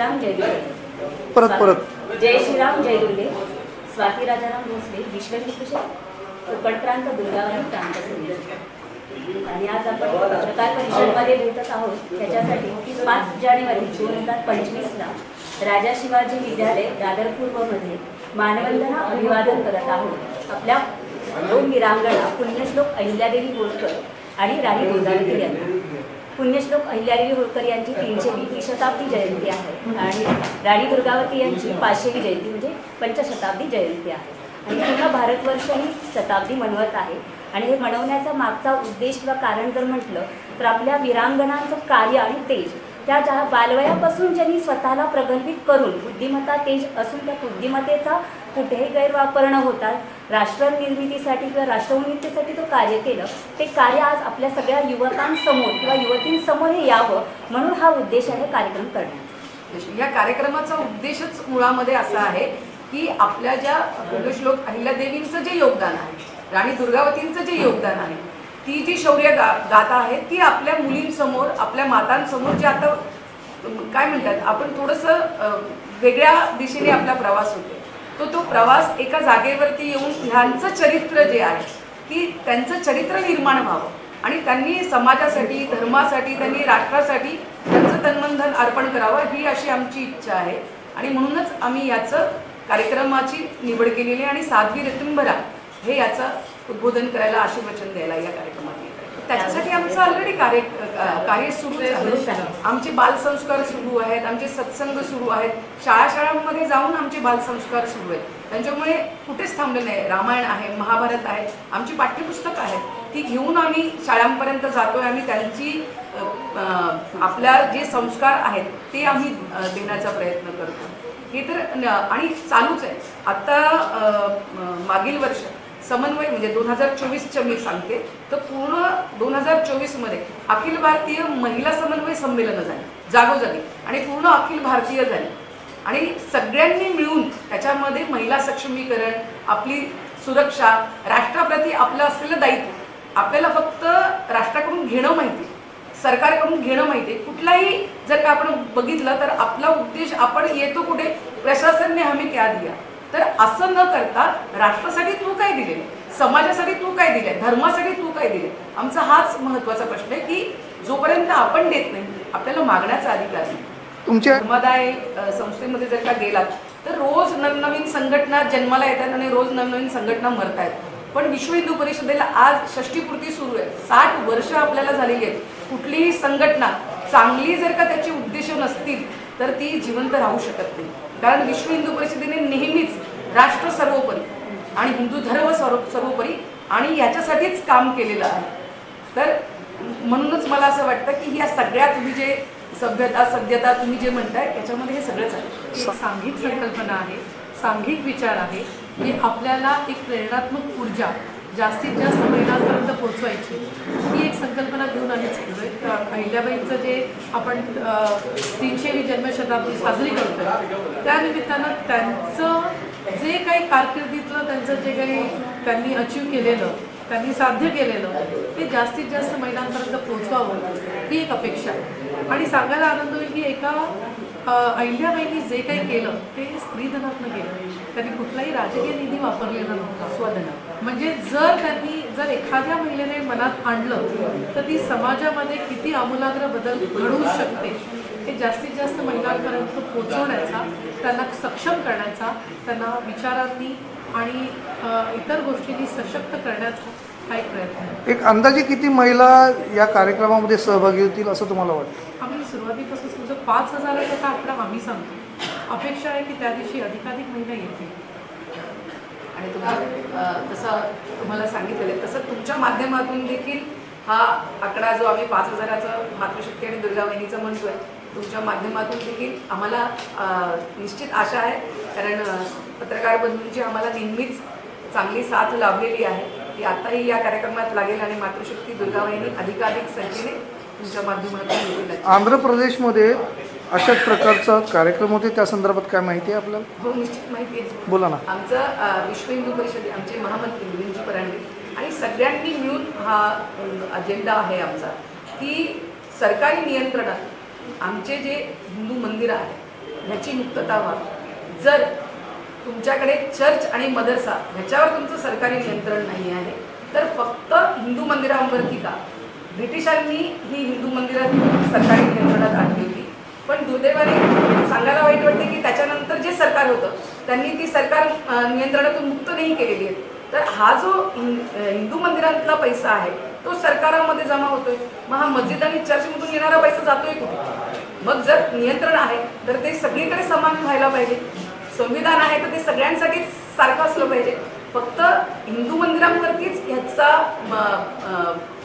राम जय दुर्गे. परत जय श्रीराम जय दुर्गे. स्वाती राजाराम भोसले, विश्व हिंदू कोकण प्रांत दुर्गावती प्रांत समिती. आणि आज आपण पत्रकार परिषदेमध्ये भेटत आहोत त्याच्यासाठी की 5 जानेवारी 2025ला राजा शिवाजी विद्यालय दादरपूर्वमध्ये मानवंदना अभिवादन करत आहोत. आपल्या 2 वीरांगणा पुण्यश्लोक अहिल्यादेवी होळकर आणि राणी गोदावरी यांना. पुण्यश्लोक अहिल्यादेवी होळकर यांची 320वी शताब्दी जयंती आहे आणि राणी दुर्गावती यांची 500वी जयंती म्हणजे पंचशताब्दी जयंती आहे. आणि पूर्ण भारतवर्ष ही शताब्दी मनवत आहे. आणि हे मनवण्याचा मागचा उद्देश किंवा कारण जर म्हटलं तर आपल्या वीरांगणांचं कार्य आणि तेज त्या ज्या बालवयापासून ज्यांनी स्वतःला प्रगल्भित करून बुद्धिमत्ता तेज असून त्या बुद्धिमत्तेचा कुठेही गैरवापर न होता राष्ट्र निर्मितीसाठी किंवा राष्ट्रोन्नतीसाठी तो कार्य केलं, ते कार्य आज आपल्या सगळ्या युवकांसमोर किंवा युवतींसमोर हे यावं म्हणून हा उद्देश आहे कार्यक्रम करण्याचा. या कार्यक्रमाचा उद्देशच मुळामध्ये असा आहे की आपल्या ज्या पुण्यश्लोक अहिल्यादेवींचं जे योगदान आहे, राणी दुर्गावतींचं जे योगदान आहे, ती जी शौर्य गाथा आहे ती आपल्या मुलींसमोर आपल्या मातांसमोर जे आता काय म्हणतात आपण थोडंसं वेगळ्या दिशेने आपला प्रवास होतो तो प्रवास एका जागेवरती येऊन ह्यांचं चरित्र जे आहे की त्यांचं चरित्र निर्माण व्हावं आणि त्यांनी समाजासाठी धर्मासाठी त्यांनी राष्ट्रासाठी त्यांचं तन्मनधन अर्पण करावं ही अशी आमची इच्छा आहे. आणि म्हणूनच आम्ही याचं कार्यक्रमाची निवड केलेली आणि साध्वी ऋतुंभरा हे याचं उद्बोधन करायला आशीर्वचन द्यायला या कार्यक्रमात येत आहे. त्याच्यासाठी आमचं ऑलरेडी कार्य सुरू आहे. आमचे बालसंस्कार सुरू आहेत, आमचे सत्संग सुरू आहेत, शाळांमध्ये जाऊन आमचे बालसंस्कार सुरू आहेत. त्यांच्यामुळे कुठेच थांबले नाही. रामायण आहे, महाभारत आहे, आमची पाठ्यपुस्तक आहेत, ती घेऊन आम्ही शाळांपर्यंत जातोय. आम्ही त्यांची आपल्या जे संस्कार आहेत ते आम्ही देण्याचा प्रयत्न करतो. हे तर आणि चालूच आहे. आता मागील वर्ष समन्वय म्हणजे 2024चं मी सांगते तर पूर्ण 2024मध्ये अखिल भारतीय महिला समन्वय संमेलनं झाली जागोजागी आणि पूर्ण अखिल भारतीय झाली आणि सगळ्यांनी मिळून त्याच्यामध्ये महिला सक्षमीकरण, आपली सुरक्षा, राष्ट्राप्रती आपलं असलेलं दायित्व आपल्याला फक्त राष्ट्राकडून घेणं माहिती, सरकारकडून घेणं माहिती. कुठलाही जर का आपण बघितलं तर आपला उद्देश आपण येतो कुठे, प्रशासन ने हमें क्या दिया, तर असं न करता राष्ट्रासाठी तू काय दिले, समाजासाठी तू काय दिले, धर्मासाठी तू काय दिले. आमचा हाच महत्त्वाचा प्रश्न आहे की जोपर्यंत आपण देत नाही आपल्याला मागण्याचा अधिकार नाही. तुमच्या धर्मादाय संस्थेमध्ये जर का गेलात तर रोज नवनवीन संघटना जन्माला येतात आणि रोज नवनवीन संघटना मरत आहेत. पण विश्व हिंदू परिषदेला आज षष्टीपूर्ती सुरू आहे. 60 वर्ष आपल्याला झालेली आहेत. कुठलीही संघटना चांगली जर का त्याची उद्देश नसतील तर ती जिवंत राहू शकत नाही. कारण विश्व हिंदू परिषदेने नेहमीच राष्ट्र सर्वोपरी आणि हिंदू धर्म सर्वोपरी आणि याच्यासाठीच काम केलेलं आहे. तर म्हणूनच मला असं वाटतं की या सगळ्या तुम्ही जे सभ्यता तुम्ही जे म्हणताय त्याच्यामध्ये हे सगळंच आहे. सांघिक संकल्पना आहे, सांघिक विचार आहे की आपल्याला एक प्रेरणात्मक ऊर्जा जास्तीत जास्त महिलांपर्यंत पोहोचवायची ही एक संकल्पना घेऊन आम्ही चाललोय. अहिल्याबाईंचं जे आपण 300वी जन्मशताब्दी साजरी करतोय त्यानिमित्तानं त्यांचं जे काही कारकिर्दीतलं त्यांचं जे काही त्यांनी अचीव केलेलं, त्यांनी साध्य केलेलं ते जास्तीत जास्त महिलांपर्यंत पोहोचवावं ही एक अपेक्षा आहे. आणि सांगायला आनंद होईल की एका अहिल्याबाईंनी जे काही केलं ते स्त्रीधनातनं केलं. त्यांनी कुठलाही राजकीय निधी वापरलेला नव्हता, स्वधन. म्हणजे जर एखाद्या महिलेने मनात आणलं तर ती समाजामध्ये किती आमूलाग्र बदल घडवू शकते हे जास्तीत जास्त महिलांपर्यंत पोहोचवण्याचा, त्यांना सक्षम करण्याचा, त्यांना विचारांनी आणि इतर गोष्टींनी सशक्त करण्याचा हा एक प्रयत्न आहे. एक अंदाजे किती महिला या कार्यक्रमामध्ये सहभागी होतील असं तुम्हाला वाटतं? आम्ही सुरुवातीपासून समजा 5000चा आकडा आम्ही सांगतो. अपेक्षा आहे की त्या दिवशी अधिकाधिक महिला येतील. आणि जसं तुम्हाला सांगितलेलं तसं तुमच्या माध्यमातून देखील हा आकडा जो आम्ही 5000चा मातृशक्ती आणि दुर्गावहिनीचा म्हणतोय तुमच्या माध्यमातून देखील आम्हाला निश्चित आशा आहे. कारण पत्रकार बंधूंची आम्हाला नेहमीच चांगली साथ लाभलेली आहे ती आताही या कार्यक्रमात लागेल आणि मातृशक्ती दुर्गावहिनी अधिकाधिक संख्येने तुमच्या माध्यमातून येतील. आंध्र प्रदेशमध्ये अशाच प्रकारचा कार्यक्रम होते, त्या संदर्भात काय माहिती आहे आपल्याला? हो, निश्चित माहिती आहे. बोला ना. आमचं विश्व हिंदू परिषद आमचे महामंत्री मिलिंदजी परांडे आणि सगळ्यांनी मिळून हा अजेंडा आहे आमचा की सरकारी नियंत्रणात आमचे जे हिंदू मंदिर आहे ह्याची मुक्तता व्हावी. जर तुमच्याकडे चर्च आणि मदरसा ह्याच्यावर तुमचं सरकारी नियंत्रण नाही आहे तर फक्त हिंदू मंदिरांवरती का? ब्रिटिशांनी ही हिंदू मंदिरं सरकारी नियंत्रणात आणली होती, पण दुर्दैवाने सांगायला वाईट वाटते की त्याच्यानंतर जे सरकार होतं त्यांनी ती सरकार नियंत्रणातून मुक्त नाही केलेली आहे. तर हा जो हिंदू मंदिरांतला पैसा आहे तो सरकारामध्ये जमा होतोय. मग हा मस्जिद आणि चर्चमधून येणारा पैसा जातोय कुठे? मग जर नियंत्रण आहे तर ते सगळीकडे समान व्हायला पाहिजे. संविधान आहे तर ते सगळ्यांसाठी सारखं असलं पाहिजे. फक्त हिंदू मंदिरांवरतीच ह्याचा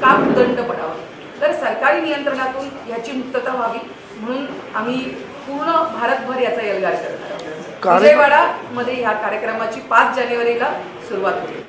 काम दंड पडावा. तर सरकारी नियंत्रणातून ह्याची मुक्तता व्हावी म्हणून आम्ही पूर्ण भारतभर याचा एल्गार करणार आहोत. विजयवाडामध्ये ह्या कार्यक्रमाची 5 जानेवारीला सुरुवात होईल.